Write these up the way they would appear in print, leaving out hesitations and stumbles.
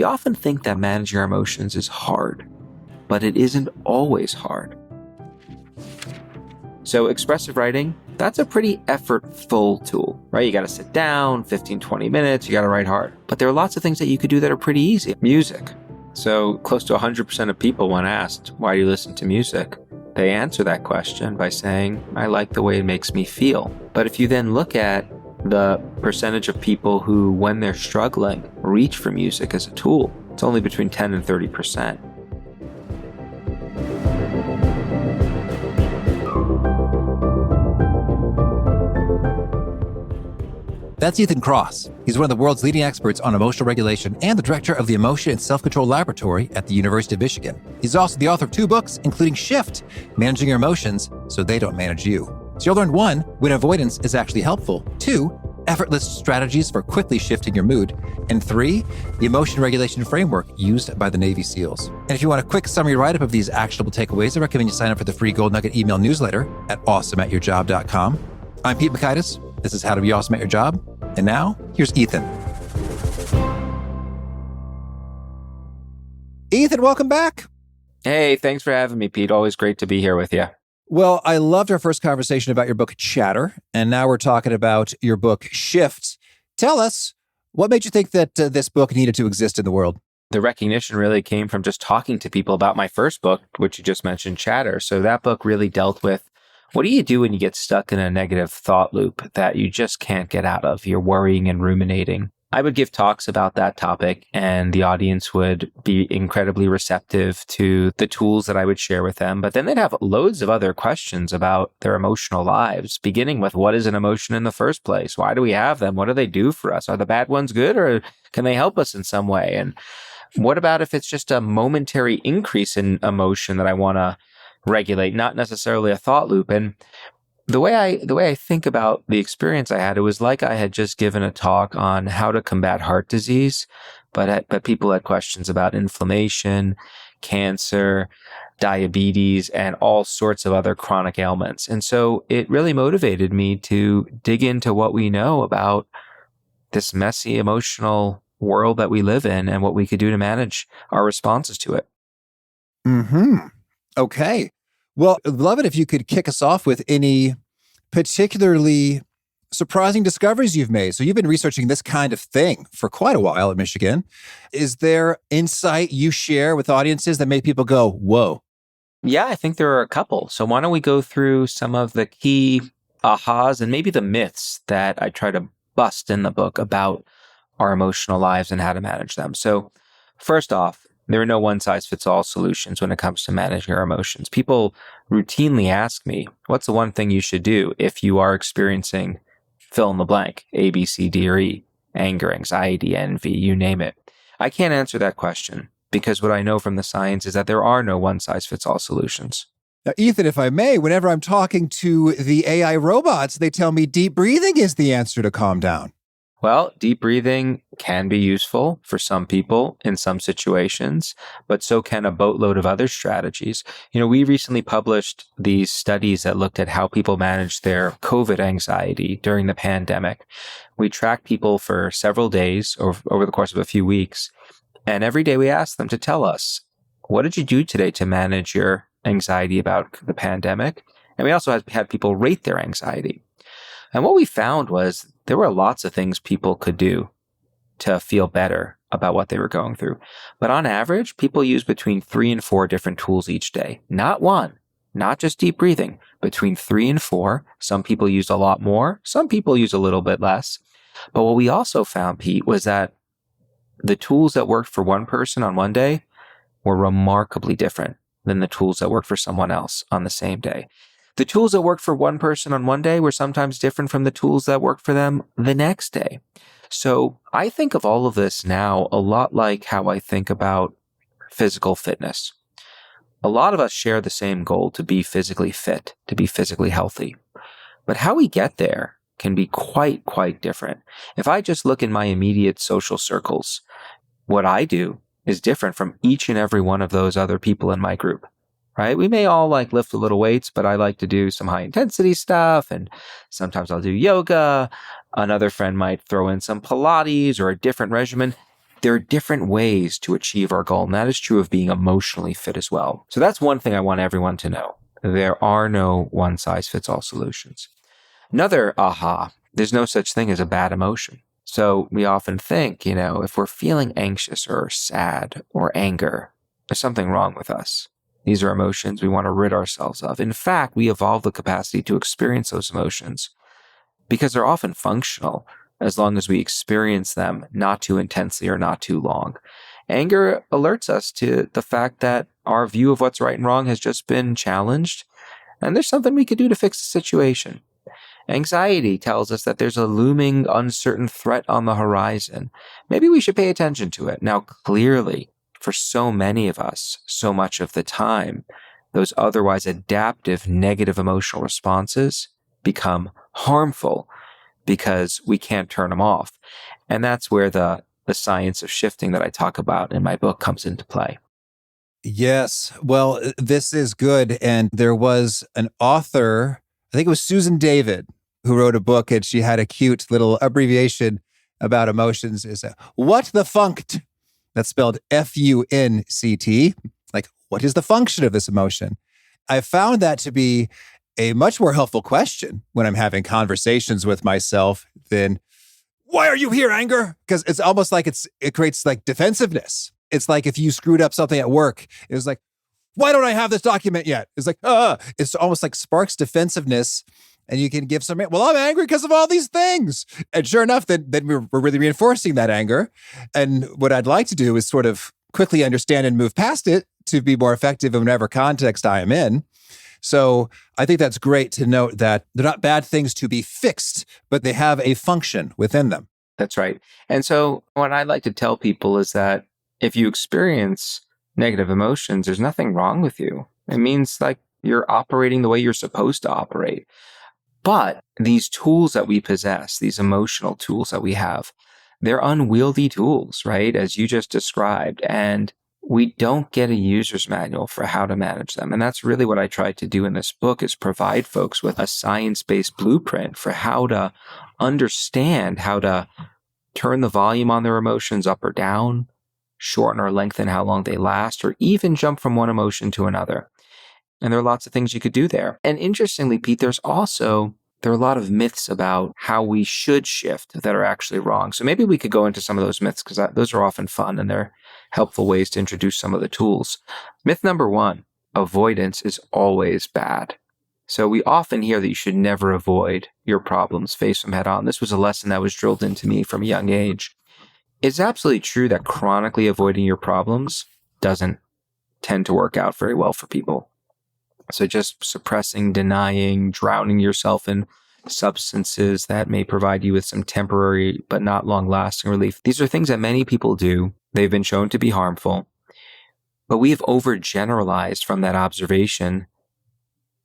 We often think that managing our emotions is hard, but it isn't always hard. So expressive writing, that's a pretty effortful tool, right? You got to sit down 15, 20 minutes, you got to write hard. But there are lots of things that you could do that are pretty easy. Music. So close to 100% of people, when asked, why do you listen to music? They answer that question by saying, I like the way it makes me feel. But if you then look at the percentage of people who, when they're struggling, reach for music as a tool, it's only between 10 and 30%. That's Ethan Kross. He's one of the world's leading experts on emotional regulation and the director of the Emotion and Self-Control Laboratory at the University of Michigan. He's also the author of 2 books, including Shift, Managing Your Emotions So They Don't Manage You. So you'll learn 1, when avoidance is actually helpful, 2, effortless strategies for quickly shifting your mood, and 3, the emotion regulation framework used by the Navy SEALs. And if you want a quick summary write-up of these actionable takeaways, I recommend you sign up for the free Gold Nugget email newsletter at awesomeatyourjob.com. I'm Pete Mockaitis. This is How to Be Awesome at Your Job. And now, here's Ethan. Ethan, welcome back. Hey, thanks for having me, Pete. Always great to be here with you. Well, I loved our first conversation about your book, Chatter, and now we're talking about your book, Shift. Tell us, what made you think that this book needed to exist in the world? The recognition really came from just talking to people about my first book, which you just mentioned, Chatter. So that book really dealt with, what do you do when you get stuck in a negative thought loop that you just can't get out of? You're worrying and ruminating. I would give talks about that topic, and the audience would be incredibly receptive to the tools that I would share with them. But then they'd have loads of other questions about their emotional lives, beginning with, what is an emotion in the first place? Why do we have them? What do they do for us? Are the bad ones good, or can they help us in some way? And what about if it's just a momentary increase in emotion that I want to regulate, not necessarily a thought loop? And the way I think about the experience I had, it was like I had just given a talk on how to combat heart disease, but people had questions about inflammation, cancer, diabetes, and all sorts of other chronic ailments. And so it really motivated me to dig into what we know about this messy emotional world that we live in and what we could do to manage our responses to it. Okay. Well, I'd love it if you could kick us off with any particularly surprising discoveries you've made. So you've been researching this kind of thing for quite a while at Michigan. Is there insight you share with audiences that make people go, whoa? Yeah, I think there are a couple. So why don't we go through some of the key ahas and maybe the myths that I try to bust in the book about our emotional lives and how to manage them. So first off, there are no one-size-fits-all solutions when it comes to managing our emotions. People routinely ask me, what's the one thing you should do if you are experiencing fill in the blank, A, B, C, D, or E, anger, anxiety, envy, you name it. I can't answer that question because what I know from the science is that there are no one-size-fits-all solutions. Now, Ethan, if I may, whenever I'm talking to the AI robots, they tell me deep breathing is the answer to calm down. Well, deep breathing can be useful for some people in some situations, but so can a boatload of other strategies. We recently published these studies that looked at how people managed their COVID anxiety during the pandemic. We tracked people for several days over the course of a few weeks, and every day we asked them to tell us, what did you do today to manage your anxiety about the pandemic? And we also had people rate their anxiety. And what we found was there were lots of things people could do to feel better about what they were going through. But on average, people use between 3 and 4 different tools each day. Not one, not just deep breathing, between 3 and 4. Some people use a lot more. Some people use a little bit less. But what we also found, Pete, was that the tools that worked for one person on one day were remarkably different than the tools that worked for someone else on the same day. The tools that worked for one person on one day were sometimes different from the tools that worked for them the next day. So I think of all of this now a lot like how I think about physical fitness. A lot of us share the same goal to be physically fit, to be physically healthy. But how we get there can be quite different. If I just look in my immediate social circles, what I do is different from each and every one of those other people in my group. Right? We may all lift a little weights, but I like to do some high intensity stuff. And sometimes I'll do yoga. Another friend might throw in some Pilates or a different regimen. There are different ways to achieve our goal, and that is true of being emotionally fit as well. So that's one thing I want everyone to know. There are no one-size-fits-all solutions. Another aha, there's no such thing as a bad emotion. So we often think, if we're feeling anxious or sad or anger, there's something wrong with us. These are emotions we want to rid ourselves of. In fact, we evolve the capacity to experience those emotions because they're often functional as long as we experience them not too intensely or not too long. Anger alerts us to the fact that our view of what's right and wrong has just been challenged, and there's something we could do to fix the situation. Anxiety tells us that there's a looming, uncertain threat on the horizon. Maybe we should pay attention to it. Now, clearly, for so many of us, so much of the time, those otherwise adaptive negative emotional responses become harmful because we can't turn them off. And that's where the science of shifting that I talk about in my book comes into play. Yes. Well, this is good. And there was an author, I think it was Susan David, who wrote a book, and she had a cute little abbreviation about emotions. Is what the funct? That's spelled Funct. Like, what is the function of this emotion? I found that to be a much more helpful question when I'm having conversations with myself than, why are you here, anger? Because it's almost like it creates like defensiveness. It's like if you screwed up something at work, it was like, why don't I have this document yet? It's like, it's almost like sparks defensiveness. And you can give some, well, I'm angry because of all these things. And sure enough, then we're really reinforcing that anger. And what I'd like to do is sort of quickly understand and move past it to be more effective in whatever context I am in. So I think that's great to note that they're not bad things to be fixed, but they have a function within them. That's right. And so what I like to tell people is that if you experience negative emotions, there's nothing wrong with you. It means like you're operating the way you're supposed to operate. But these tools that we possess, these emotional tools that we have, they're unwieldy tools, right? As you just described. And we don't get a user's manual for how to manage them. And that's really what I tried to do in this book, is provide folks with a science-based blueprint for how to understand how to turn the volume on their emotions up or down, shorten or lengthen how long they last, or even jump from one emotion to another. And there are lots of things you could do there. And interestingly, Pete, there are a lot of myths about how we should shift that are actually wrong. So maybe we could go into some of those myths, because those are often fun and they're helpful ways to introduce some of the tools. Myth number 1, avoidance is always bad. So we often hear that you should never avoid your problems, face them head on. This was a lesson that was drilled into me from a young age. It's absolutely true that chronically avoiding your problems doesn't tend to work out very well for people. So just suppressing, denying, drowning yourself in substances that may provide you with some temporary but not long-lasting relief. These are things that many people do. They've been shown to be harmful. But we have overgeneralized from that observation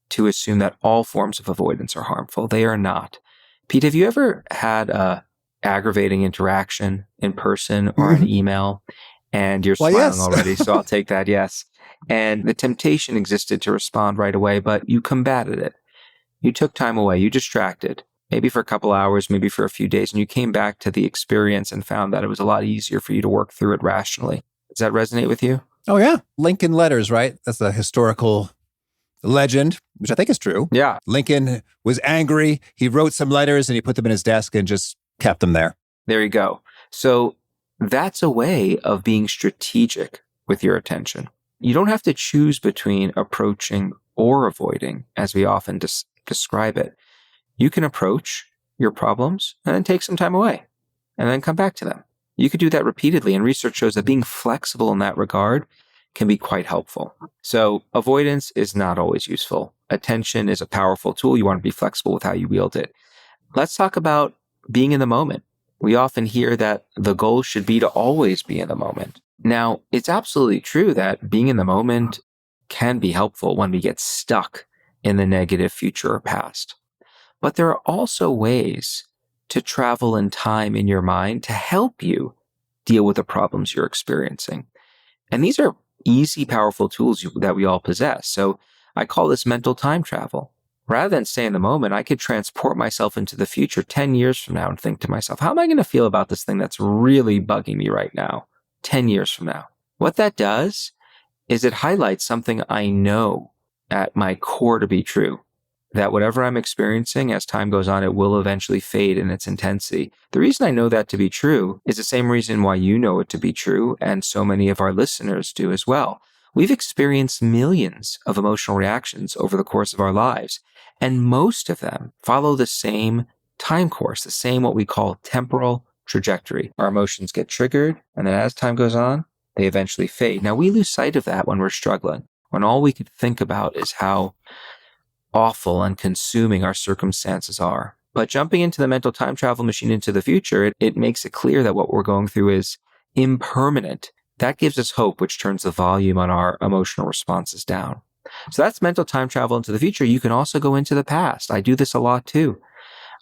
to assume that all forms of avoidance are harmful. They are not. Pete, have you ever had a aggravating interaction in person or an email? And you're smiling yes. already, so I'll take that, yes. And the temptation existed to respond right away, but you combated it. You took time away, you distracted, maybe for a couple hours, maybe for a few days, and you came back to the experience and found that it was a lot easier for you to work through it rationally. Does that resonate with you? Oh, yeah. Lincoln letters, right? That's a historical legend, which I think is true. Yeah. Lincoln was angry. He wrote some letters and he put them in his desk and just kept them there. There you go. So that's a way of being strategic with your attention. You don't have to choose between approaching or avoiding, as we often describe it. You can approach your problems and then take some time away and then come back to them. You could do that repeatedly, and research shows that being flexible in that regard can be quite helpful. So avoidance is not always useful. Attention is a powerful tool. You want to be flexible with how you wield it. Let's talk about being in the moment. We often hear that the goal should be to always be in the moment. Now, it's absolutely true that being in the moment can be helpful when we get stuck in the negative future or past. But there are also ways to travel in time in your mind to help you deal with the problems you're experiencing. And these are easy, powerful tools that we all possess. So I call this mental time travel. Rather than stay in the moment, I could transport myself into the future 10 years from now and think to myself, how am I going to feel about this thing that's really bugging me right now, 10 years from now? What that does is it highlights something I know at my core to be true, that whatever I'm experiencing as time goes on, it will eventually fade in its intensity. The reason I know that to be true is the same reason why you know it to be true, and so many of our listeners do as well. We've experienced millions of emotional reactions over the course of our lives, and most of them follow the same time course, the same what we call temporal trajectory. Our emotions get triggered, and then as time goes on, they eventually fade. Now, we lose sight of that when we're struggling, when all we can think about is how awful and consuming our circumstances are. But jumping into the mental time travel machine into the future, it makes it clear that what we're going through is impermanent. That gives us hope, which turns the volume on our emotional responses down. So that's mental time travel into the future. You can also go into the past. I do this a lot too.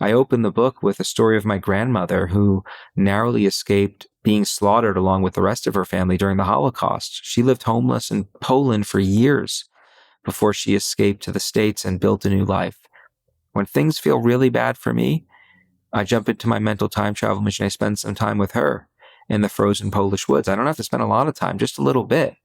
I open the book with a story of my grandmother who narrowly escaped being slaughtered along with the rest of her family during the Holocaust. She lived homeless in Poland for years before she escaped to the States and built a new life. When things feel really bad for me, I jump into my mental time travel machine. I spend some time with her in the frozen Polish woods. I don't have to spend a lot of time, just a little bit.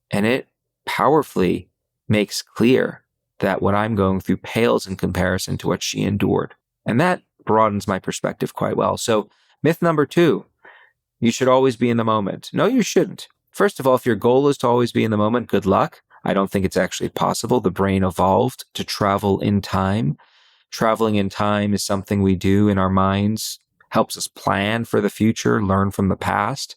And it powerfully makes clear that what I'm going through pales in comparison to what she endured. And that broadens my perspective quite well. So myth number 2, you should always be in the moment. No, you shouldn't. First of all, if your goal is to always be in the moment, good luck. I don't think it's actually possible. The brain evolved to travel in time. Traveling in time is something we do in our minds, helps us plan for the future, learn from the past.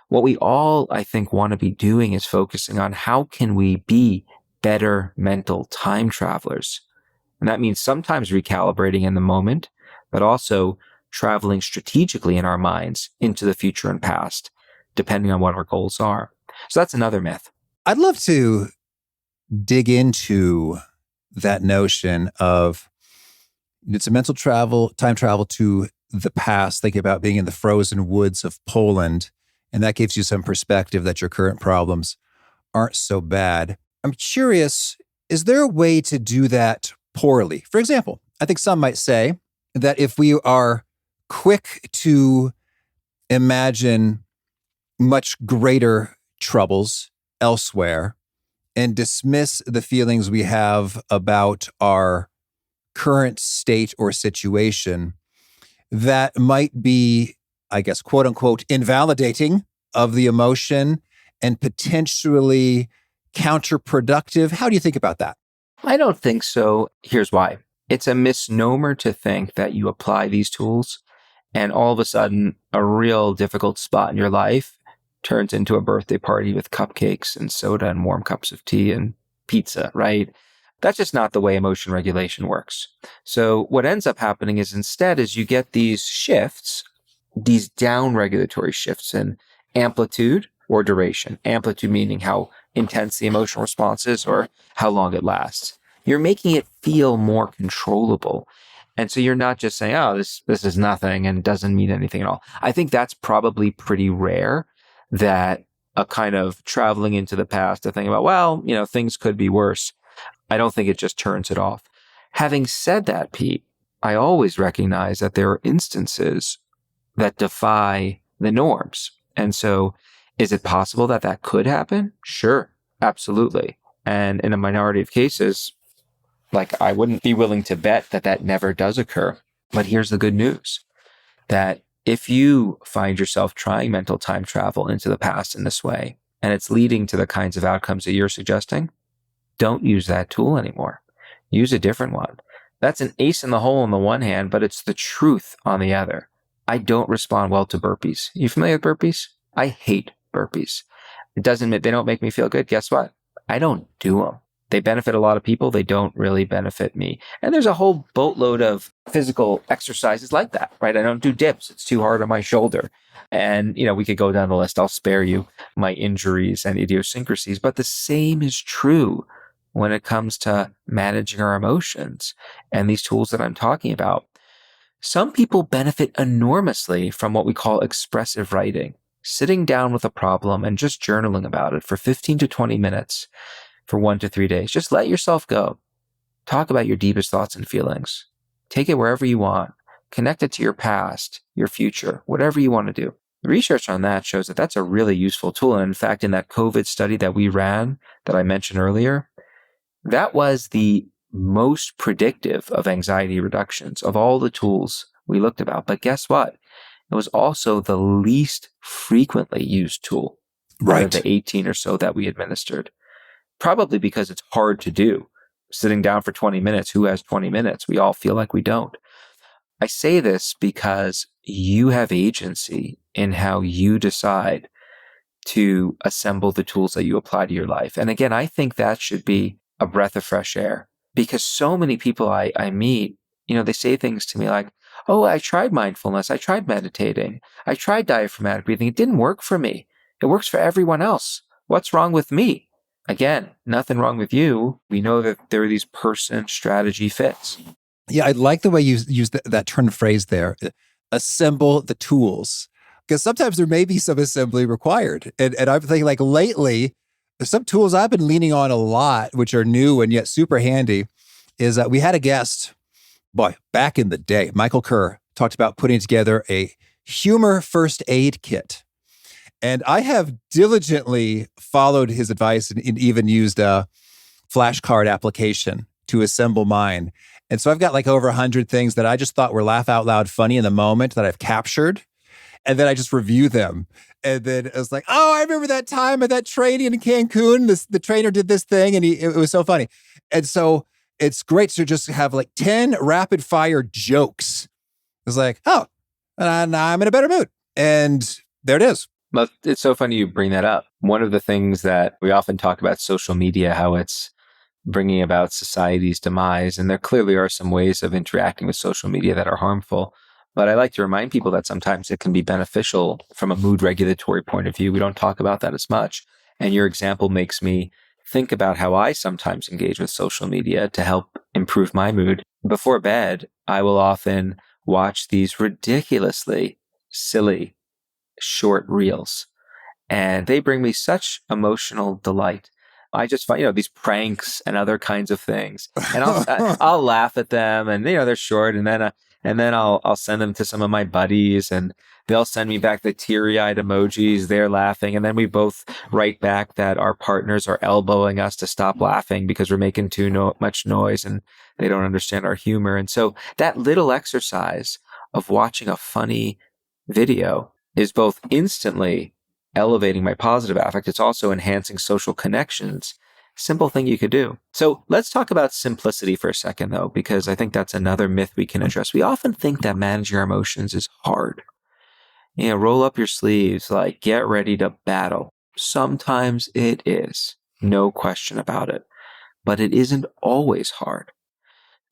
What we all, I think, want to be doing is focusing on how can we be better mental time travelers. And that means sometimes recalibrating in the moment, but also traveling strategically in our minds into the future and past, depending on what our goals are. So that's another myth. I'd love to dig into that notion of it's a mental travel, time travel to the past, thinking about being in the frozen woods of Poland. And that gives you some perspective that your current problems aren't so bad. I'm curious, is there a way to do that poorly? For example, I think some might say that if we are quick to imagine much greater troubles elsewhere and dismiss the feelings we have about our current state or situation, that might be, I guess, quote unquote, invalidating of the emotion and potentially counterproductive. How do you think about that? I don't think so. Here's why. It's a misnomer to think that you apply these tools and all of a sudden a real difficult spot in your life turns into a birthday party with cupcakes and soda and warm cups of tea and pizza, right? That's just not the way emotion regulation works. So what ends up happening is instead is you get these shifts, these down regulatory shifts in amplitude or duration. Amplitude meaning how intense the emotional response is or how long it lasts. You're making it feel more controllable. And so you're not just saying, oh, this is nothing and doesn't mean anything at all. I think that's probably pretty rare, that a kind of traveling into the past to think about, well, things could be worse. I don't think it just turns it off. Having said that, Pete, I always recognize that there are instances that defy the norms. And so is it possible that that could happen? Sure, absolutely. And in a minority of cases, I wouldn't be willing to bet that that never does occur. But here's the good news, that if you find yourself trying mental time travel into the past in this way, and it's leading to the kinds of outcomes that you're suggesting, don't use that tool anymore. Use a different one. That's an ace in the hole on the one hand, but it's the truth on the other. I don't respond well to burpees. You familiar with burpees? I hate burpees. They don't make me feel good. Guess what? I don't do them. They benefit a lot of people. They don't really benefit me. And there's a whole boatload of physical exercises like that, right? I don't do dips. It's too hard on my shoulder. And, we could go down the list. I'll spare you my injuries and idiosyncrasies. But the same is true when it comes to managing our emotions and these tools that I'm talking about. Some people benefit enormously from what we call expressive writing, sitting down with a problem and just journaling about it for 15 to 20 minutes for 1 to 3 days. Just let yourself go. Talk about your deepest thoughts and feelings. Take it wherever you want. Connect it to your past, your future, whatever you want to do. The research on that shows that that's a really useful tool. And in fact, in that COVID study that we ran that I mentioned earlier, that was the most predictive of anxiety reductions of all the tools we looked about. But guess what? It was also the least frequently used tool out of the 18 or so that we administered. Probably because it's hard to do. Sitting down for 20 minutes, who has 20 minutes? We all feel like we don't. I say this because you have agency in how you decide to assemble the tools that you apply to your life. And again, I think that should be a breath of fresh air, because so many people I meet, they say things to me like, oh, I tried mindfulness. I tried meditating. I tried diaphragmatic breathing. It didn't work for me. It works for everyone else. What's wrong with me? Again, nothing wrong with you. We know that there are these person strategy fits. Yeah, I like the way you use that turn of phrase there. Assemble the tools. Because sometimes there may be some assembly required. And I'm thinking like lately, some tools I've been leaning on a lot, which are new and yet super handy, is that we had a guest, back in the day, Michael Kerr, talked about putting together a humor first aid kit. And I have diligently followed his advice and even used a flashcard application to assemble mine. And so I've got like over 100 things that I just thought were laugh out loud funny in the moment that I've captured. And then I just review them. And then it was like, oh, I remember that time at that training in Cancun, the trainer did this thing and it was so funny. And so it's great to just have like 10 rapid fire jokes. It's like, oh, now I'm in a better mood. And there it is. Well, it's so funny you bring that up. One of the things that we often talk about social media, how it's bringing about society's demise. And there clearly are some ways of interacting with social media that are harmful. But I like to remind people that sometimes it can be beneficial from a mood regulatory point of view. We don't talk about that as much. And your example makes me think about how I sometimes engage with social media to help improve my mood. Before bed, I will often watch these ridiculously silly short reels, and they bring me such emotional delight. I just find, these pranks and other kinds of things, and I'll laugh at them, and they're short, and then I'll send them to some of my buddies, and they'll send me back the teary-eyed emojis. They're laughing, and then we both write back that our partners are elbowing us to stop laughing because we're making too much noise, and they don't understand our humor. And so that little exercise of watching a funny video is both instantly elevating my positive affect. It's also enhancing social connections. Simple thing you could do. So let's talk about simplicity for a second, though, because I think that's another myth we can address. We often think that managing our emotions is hard. Roll up your sleeves, like get ready to battle. Sometimes it is, no question about it, but it isn't always hard.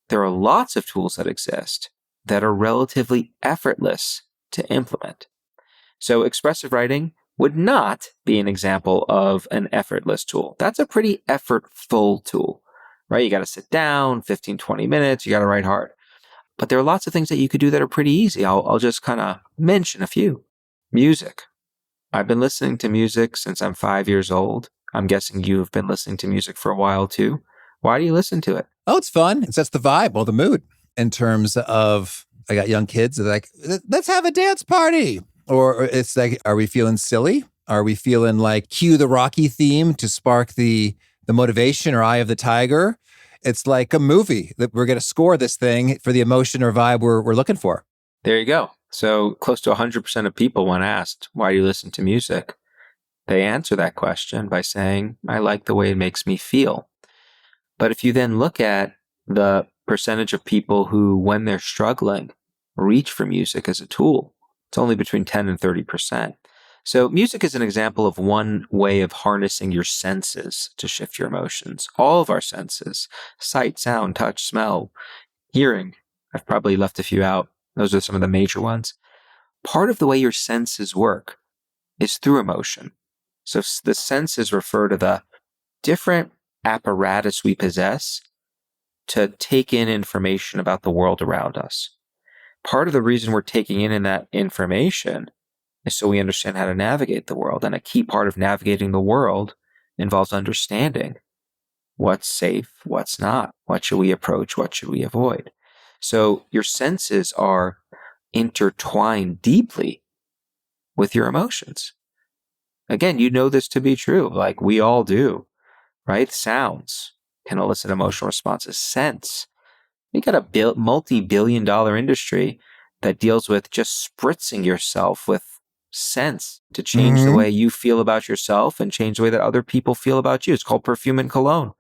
There are lots of tools that exist that are relatively effortless to implement. So expressive writing would not be an example of an effortless tool. That's a pretty effortful tool, right? You got to sit down 15, 20 minutes. You got to write hard. But there are lots of things that you could do that are pretty easy. I'll just kind of mention a few. Music. I've been listening to music since I'm 5 years old. I'm guessing you've been listening to music for a while too. Why do you listen to it? Oh, it's fun. It sets the vibe or the mood in terms of, I got young kids that are like, let's have a dance party. Or it's like, are we feeling silly? Are we feeling like cue the Rocky theme to spark the motivation or Eye of the Tiger? It's like a movie that we're going to score this thing for the emotion or vibe we're looking for. There you go. So close to 100% of people, when asked, why do you listen to music? They answer that question by saying, I like the way it makes me feel. But if you then look at the percentage of people who, when they're struggling, reach for music as a tool, it's only between 10 and 30%. So music is an example of one way of harnessing your senses to shift your emotions. All of our senses, sight, sound, touch, smell, hearing. I've probably left a few out. Those are some of the major ones. Part of the way your senses work is through emotion. So the senses refer to the different apparatus we possess to take in information about the world around us. Part of the reason we're taking in that information is so we understand how to navigate the world. And a key part of navigating the world involves understanding What's safe? What's not? What should we approach? What should we avoid? So your senses are intertwined deeply with your emotions. Again, you know this to be true, like we all do, right? Sounds can elicit emotional responses. Scents. We got a multi-billion dollar industry that deals with just spritzing yourself with scents to change the way you feel about yourself and change the way that other people feel about you. It's called perfume and cologne.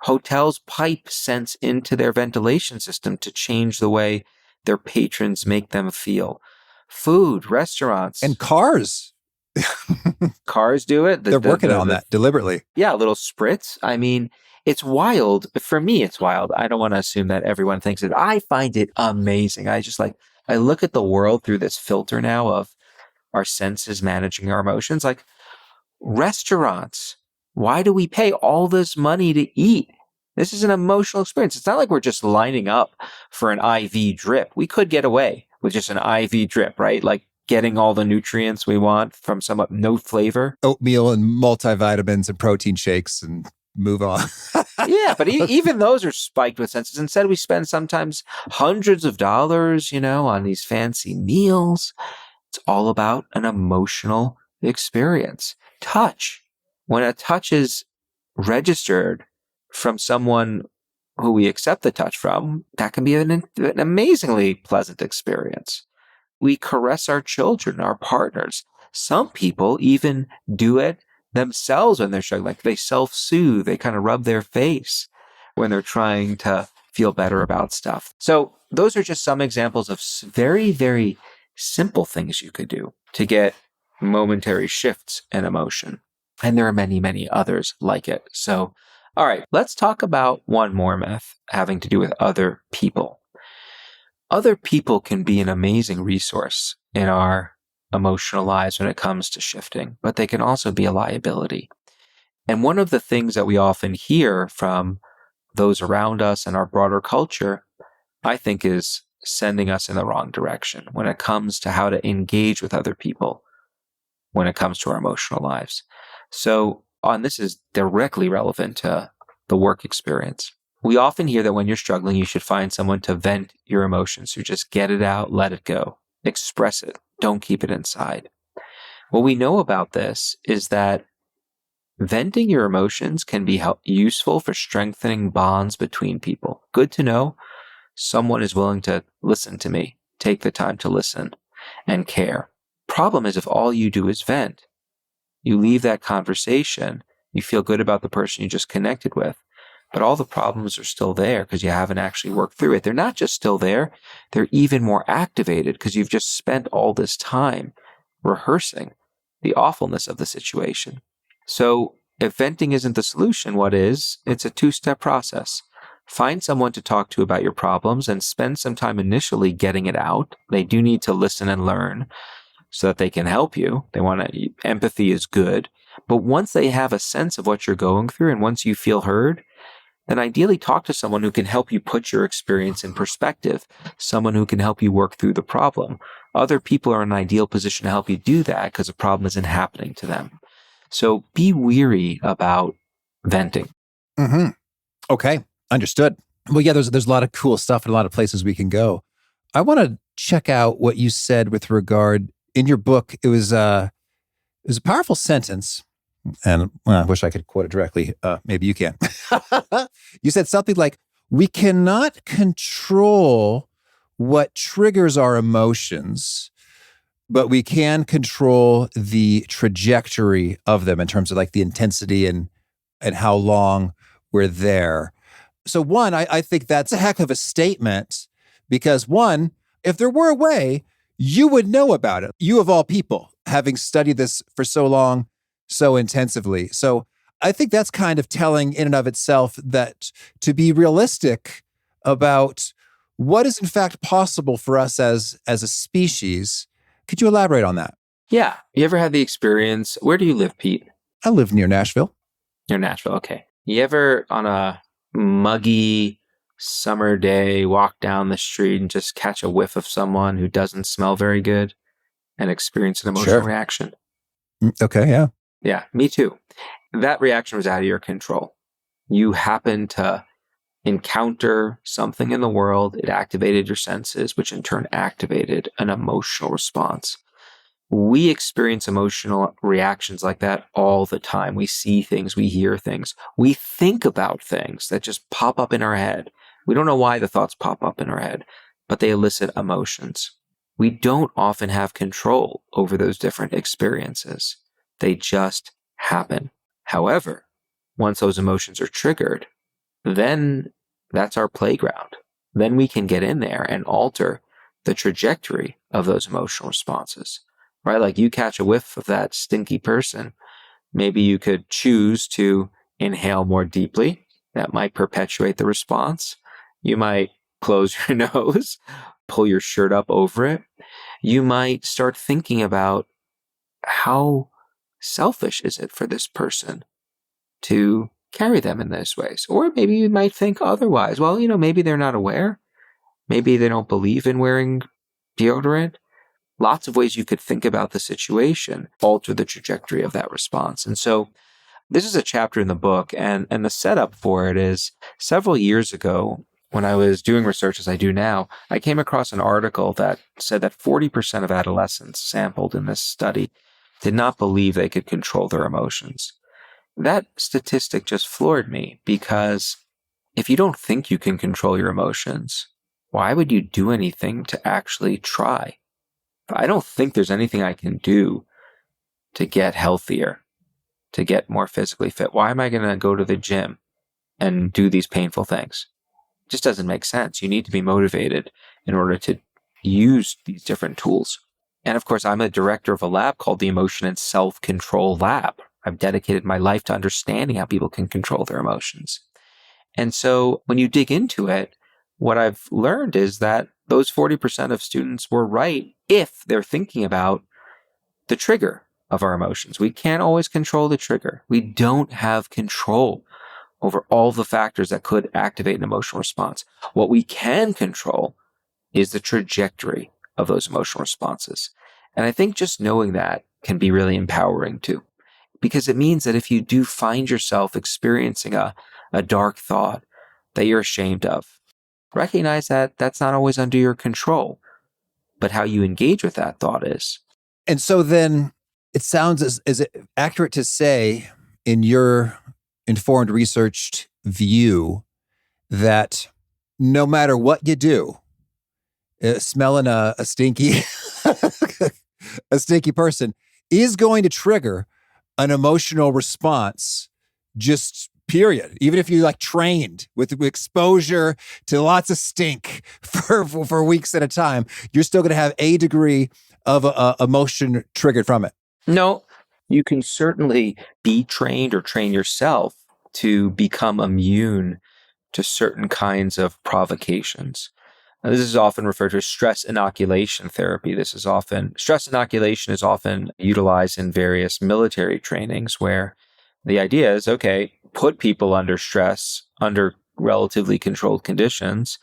Hotels pipe scents into their ventilation system to change the way their patrons make them feel. Food, restaurants. And cars. Cars do it. They're working on that deliberately. Yeah, a little spritz. I mean, it's wild. For me, it's wild. I don't want to assume that everyone thinks it. I find it amazing. I look at the world through this filter now of our senses managing our emotions. Like restaurants. Why do we pay all this money to eat? This is an emotional experience. It's not like we're just lining up for an IV drip. We could get away with just an IV drip, right? Like getting all the nutrients we want from some no flavor. Oatmeal and multivitamins and protein shakes and move on. Yeah, but even those are spiked with senses. Instead, we spend sometimes hundreds of dollars, on these fancy meals. It's all about an emotional experience. Touch. When a touch is registered from someone who we accept the touch from, that can be an amazingly pleasant experience. We caress our children, our partners. Some people even do it themselves when they're struggling. Like they self-soothe, they kind of rub their face when they're trying to feel better about stuff. So those are just some examples of very, very simple things you could do to get momentary shifts in emotion. And there are many, many others like it. So, all right, let's talk about one more myth having to do with other people. Other people can be an amazing resource in our emotional lives when it comes to shifting, but they can also be a liability. And one of the things that we often hear from those around us and our broader culture, I think, is sending us in the wrong direction when it comes to how to engage with other people when it comes to our emotional lives. So, this is directly relevant to the work experience. We often hear that when you're struggling, you should find someone to vent your emotions. So just get it out, let it go, express it. Don't keep it inside. What we know about this is that venting your emotions can be useful for strengthening bonds between people. Good to know someone is willing to listen to me, take the time to listen and care. Problem is if all you do is vent, you leave that conversation, you feel good about the person you just connected with, but all the problems are still there because you haven't actually worked through it. They're not just still there, they're even more activated because you've just spent all this time rehearsing the awfulness of the situation. So if venting isn't the solution, what is? It's a two-step process. Find someone to talk to about your problems and spend some time initially getting it out. They do need to listen and learn so that they can help you. Empathy is good. But once they have a sense of what you're going through and once you feel heard, then ideally talk to someone who can help you put your experience in perspective, someone who can help you work through the problem. Other people are in an ideal position to help you do that because the problem isn't happening to them. So be weary about venting. Mm-hmm. Okay, understood. Well, yeah, there's a lot of cool stuff and a lot of places we can go. I want to check out what you said with regard in your book. It was a powerful sentence. And I wish I could quote it directly. Maybe you can. You said something like, we cannot control what triggers our emotions, but we can control the trajectory of them in terms of like the intensity and how long we're there. So one, I think that's a heck of a statement because one, if there were a way, you would know about it. You of all people, having studied this for so long, so intensively. So I think that's kind of telling in and of itself that to be realistic about what is in fact possible for us as a species. Could you elaborate on that? Yeah. You ever had the experience? Where do you live, Pete? I live near Nashville. Near Nashville. Okay. You ever on a muggy summer day walk down the street and just catch a whiff of someone who doesn't smell very good and experience an emotional reaction? Okay. Yeah. Yeah, me too. That reaction was out of your control. You happen to encounter something in the world, it activated your senses, which in turn activated an emotional response. We experience emotional reactions like that all the time. We see things, we hear things, we think about things that just pop up in our head. We don't know why the thoughts pop up in our head, but they elicit emotions. We don't often have control over those different experiences. They just happen. However, once those emotions are triggered, then that's our playground. Then we can get in there and alter the trajectory of those emotional responses, right? Like you catch a whiff of that stinky person. Maybe you could choose to inhale more deeply. That might perpetuate the response. You might close your nose, pull your shirt up over it. You might start thinking about how selfish is it for this person to carry them in those ways. Or maybe you might think otherwise. Well, maybe they're not aware. Maybe they don't believe in wearing deodorant. Lots of ways you could think about the situation, alter the trajectory of that response. And so this is a chapter in the book, and the setup for it is several years ago, when I was doing research as I do now, I came across an article that said that 40% of adolescents sampled in this study did not believe they could control their emotions. That statistic just floored me, because if you don't think you can control your emotions, why would you do anything to actually try? I don't think there's anything I can do to get healthier, to get more physically fit. Why am I going to go to the gym and do these painful things? It just doesn't make sense. You need to be motivated in order to use these different tools. And of course, I'm a director of a lab called the Emotion and Self-Control Lab. I've dedicated my life to understanding how people can control their emotions. And so when you dig into it, what I've learned is that those 40% of students were right if they're thinking about the trigger of our emotions. We can't always control the trigger. We don't have control over all the factors that could activate an emotional response. What we can control is the trajectory of those emotional responses. And I think just knowing that can be really empowering too, because it means that if you do find yourself experiencing a dark thought that you're ashamed of, recognize that that's not always under your control, but how you engage with that thought is. And so then it sounds is it accurate to say, in your informed, researched view, that no matter what you do, smelling a stinky a stinky person is going to trigger an emotional response, just period. Even if you trained with exposure to lots of stink for weeks at a time, you're still going to have a degree of emotion triggered from it. No, you can certainly be trained or train yourself to become immune to certain kinds of provocations. Now, this is often referred to as stress inoculation therapy. Stress inoculation is often utilized in various military trainings, where the idea is, okay, put people under stress, under relatively controlled conditions,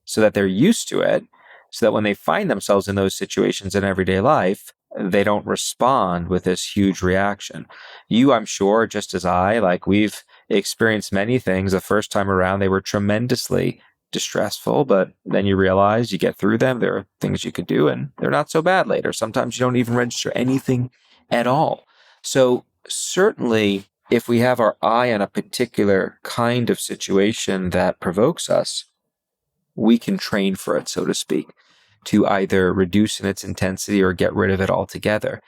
so that they're used to it, so that when they find themselves in those situations in everyday life, they don't respond with this huge reaction. You, I'm sure, just as we've experienced many things. The first time around, they were tremendously distressful, but then you realize you get through them. There are things you could do, and they're not so bad later. Sometimes you don't even register anything at all. So certainly, if we have our eye on a particular kind of situation that provokes us, we can train for it, so to speak, to either reduce in its intensity or get rid of it altogether.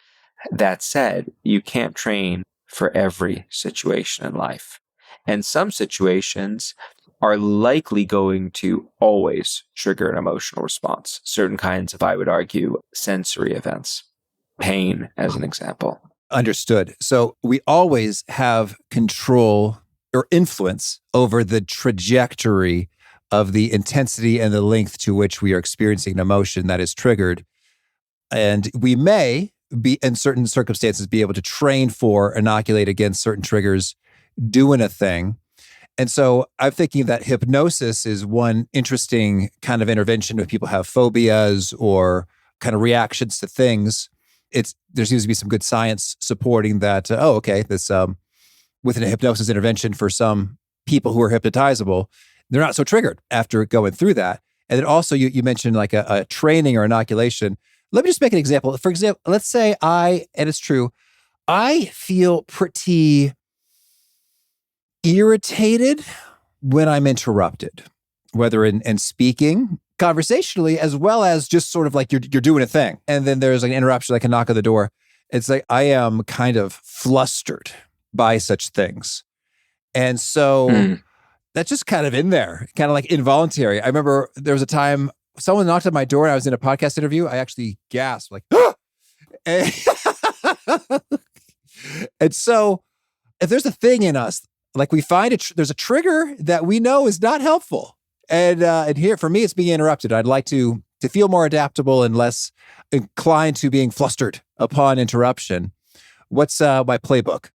That said, you can't train for every situation in life. And some situations are likely going to always trigger an emotional response. Certain kinds of, I would argue, sensory events. Pain, as an example. Understood. So we always have control or influence over the trajectory of the intensity and the length to which we are experiencing an emotion that is triggered. And we may be, in certain circumstances, be able to train for, inoculate against certain triggers, doing a thing. And so I'm thinking that hypnosis is one interesting kind of intervention if people have phobias or kind of reactions to things. There seems to be some good science supporting that. This with a hypnosis intervention for some people who are hypnotizable, they're not so triggered after going through that. And then also you mentioned like a training or inoculation. Let me just make an example. For example, let's say and it's true, I feel pretty irritated when I'm interrupted, whether in speaking conversationally, as well as just sort of like you're doing a thing. And then there's like an interruption, like a knock on the door. It's like I am kind of flustered by such things. And so that's just kind of in there, kind of like involuntary. I remember there was a time someone knocked at my door and I was in a podcast interview. I actually gasped like, ah! and, and so if there's a thing in us, like we find there's a trigger that we know is not helpful. And here for me, it's being interrupted. I'd like to feel more adaptable and less inclined to being flustered upon interruption. What's my playbook?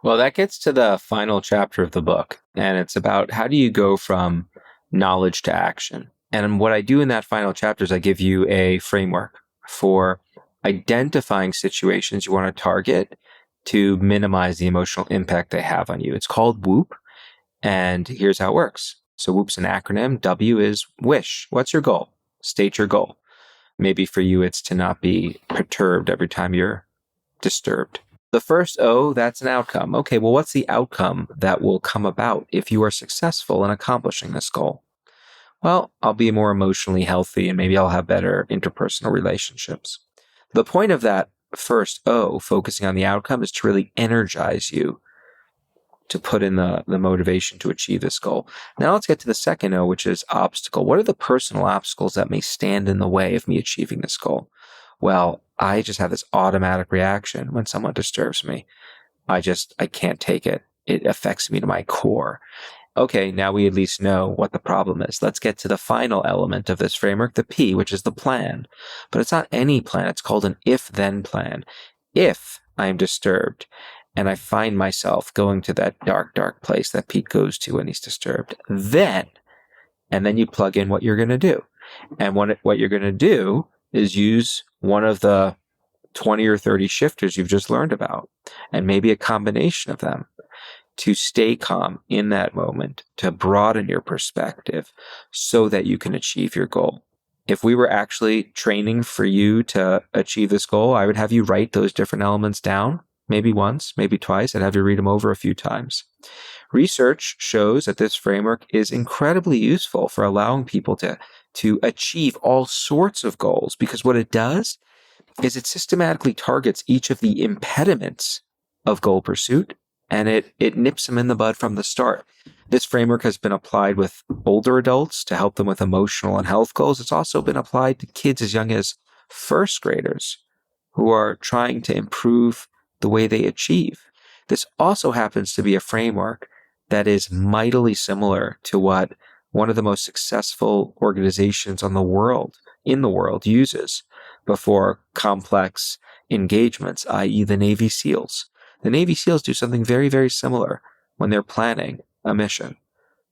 Well, that gets to the final chapter of the book, and it's about how do you go from knowledge to action. And what I do in that final chapter is I give you a framework for identifying situations you want to target to minimize the emotional impact they have on you. It's called WHOOP, and here's how it works. So WHOOP's an acronym. W is wish. What's your goal? State your goal. Maybe for you, it's to not be perturbed every time you're disturbed. The first O, that's an outcome. Okay, well, what's the outcome that will come about if you are successful in accomplishing this goal? Well, I'll be more emotionally healthy and maybe I'll have better interpersonal relationships. The point of that first O, focusing on the outcome, is to really energize you to put in the motivation to achieve this goal. Now let's get to the second O, which is obstacle. What are the personal obstacles that may stand in the way of me achieving this goal? Well, I just have this automatic reaction when someone disturbs me. I can't take it. It affects me to my core. Okay, now we at least know what the problem is. Let's get to the final element of this framework, the P, which is the plan. But it's not any plan. It's called an if-then plan. If I am disturbed and I find myself going to that dark, dark place that Pete goes to when he's disturbed, then you plug in what you're going to do. And what you're going to do is use one of the 20 or 30 shifters you've just learned about, and maybe a combination of them, to stay calm in that moment, to broaden your perspective so that you can achieve your goal. If we were actually training for you to achieve this goal, I would have you write those different elements down, maybe once, maybe twice. I'd have you read them over a few times. Research shows that this framework is incredibly useful for allowing people to achieve all sorts of goals, because what it does is it systematically targets each of the impediments of goal pursuit, and it nips them in the bud from the start. This framework has been applied with older adults to help them with emotional and health goals. It's also been applied to kids as young as first graders who are trying to improve the way they achieve. This also happens to be a framework that is mightily similar to what one of the most successful organizations in the world uses before complex engagements, i.e. the Navy SEALs. The Navy SEALs do something very, very similar when they're planning a mission.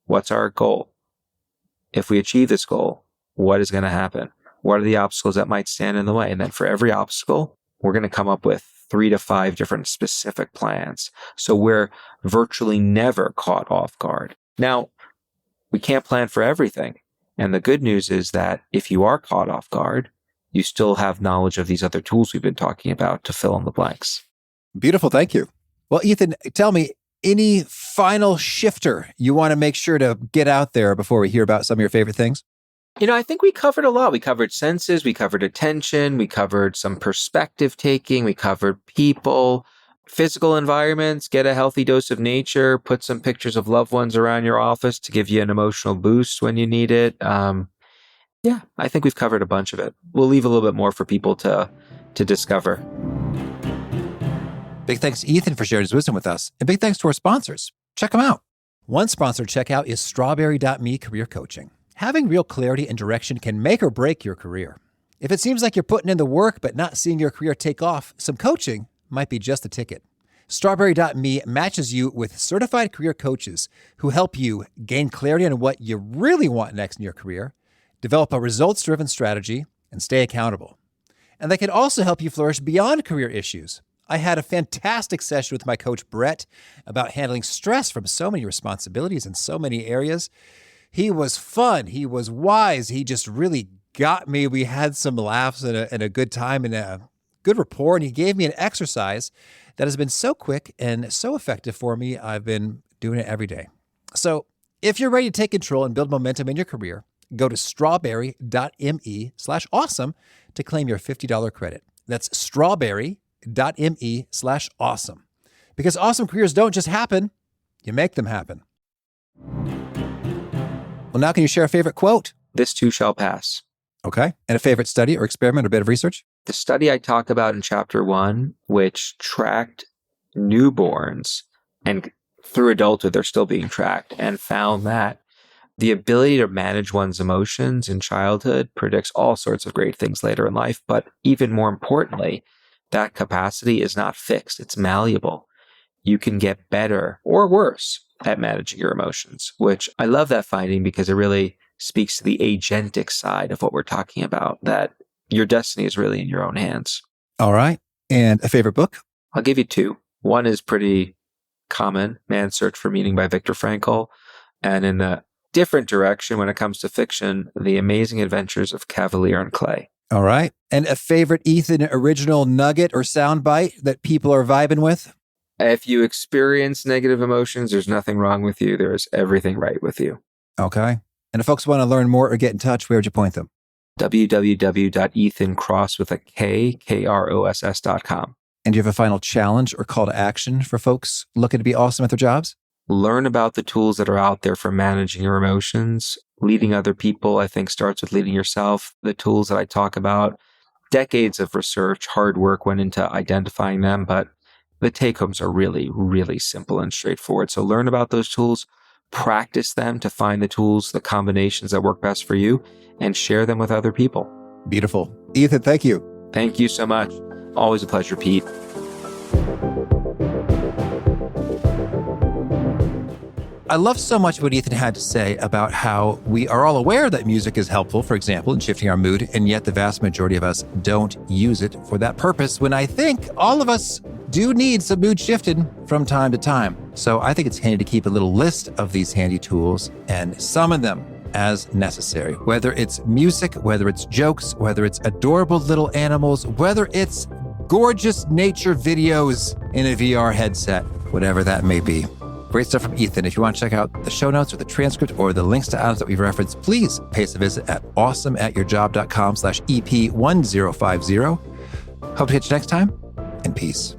What's our goal? If we achieve this goal, what is going to happen? What are the obstacles that might stand in the way? And then for every obstacle, we're going to come up with 3 to 5 different specific plans. So we're virtually never caught off guard. Now, we can't plan for everything. And the good news is that if you are caught off guard, you still have knowledge of these other tools we've been talking about to fill in the blanks. Beautiful. Thank you. Well, Ethan, tell me, any final shifter you want to make sure to get out there before we hear about some of your favorite things? I think we covered a lot. We covered senses, we covered attention, we covered some perspective taking, we covered people, physical environments, get a healthy dose of nature, put some pictures of loved ones around your office to give you an emotional boost when you need it. Yeah, I think we've covered a bunch of it. We'll leave a little bit more for people to discover. Big thanks to Ethan for sharing his wisdom with us. And big thanks to our sponsors. Check them out. One sponsored checkout is Strawberry.me Career Coaching. Having real clarity and direction can make or break your career. If it seems like you're putting in the work but not seeing your career take off, some coaching might be just the ticket. Strawberry.me matches you with certified career coaches who help you gain clarity on what you really want next in your career, develop a results-driven strategy, and stay accountable. And they can also help you flourish beyond career issues. I had a fantastic session with my coach, Brett, about handling stress from so many responsibilities in so many areas. He was fun. He was wise. He just really got me. We had some laughs and a good time and a good rapport. And he gave me an exercise that has been so quick and so effective for me. I've been doing it every day. So if you're ready to take control and build momentum in your career, go to strawberry.me/awesome to claim your $50 credit. That's strawberry.me/awesome. Because awesome careers don't just happen, you make them happen. Well, now can you share a favorite quote? This too shall pass. Okay. And a favorite study or experiment or bit of research? The study I talk about in chapter 1, which tracked newborns and through adulthood, they're still being tracked, and found that the ability to manage one's emotions in childhood predicts all sorts of great things later in life. But even more importantly, that capacity is not fixed. It's malleable. You can get better or worse at managing your emotions, which I love that finding because it really speaks to the agentic side of what we're talking about, that your destiny is really in your own hands. All right. And a favorite book? I'll give you 2. One is pretty common, Man's Search for Meaning by Viktor Frankl. And in a different direction when it comes to fiction, The Amazing Adventures of Cavalier and Clay. All right. And a favorite Ethan original nugget or soundbite that people are vibing with? If you experience negative emotions, there's nothing wrong with you. There's everything right with you. Okay. And if folks want to learn more or get in touch, where would you point them? www.ethankross.com. And do you have a final challenge or call to action for folks looking to be awesome at their jobs? Learn about the tools that are out there for managing your emotions. Leading other people, I think, starts with leading yourself. The tools that I talk about, decades of research, hard work went into identifying them, but the take-homes are really, really simple and straightforward. So learn about those tools, practice them to find the tools, the combinations that work best for you, and share them with other people. Beautiful. Ethan, thank you. Thank you so much. Always a pleasure, Pete. I love so much what Ethan had to say about how we are all aware that music is helpful, for example, in shifting our mood, and yet the vast majority of us don't use it for that purpose, when I think all of us do need some mood shifting from time to time. So I think it's handy to keep a little list of these handy tools and summon them as necessary, whether it's music, whether it's jokes, whether it's adorable little animals, whether it's gorgeous nature videos in a VR headset, whatever that may be. Great stuff from Ethan. If you want to check out the show notes or the transcript or the links to items that we've referenced, please pay us a visit at awesomeatyourjob.com/EP1050. Hope to catch you next time, and peace.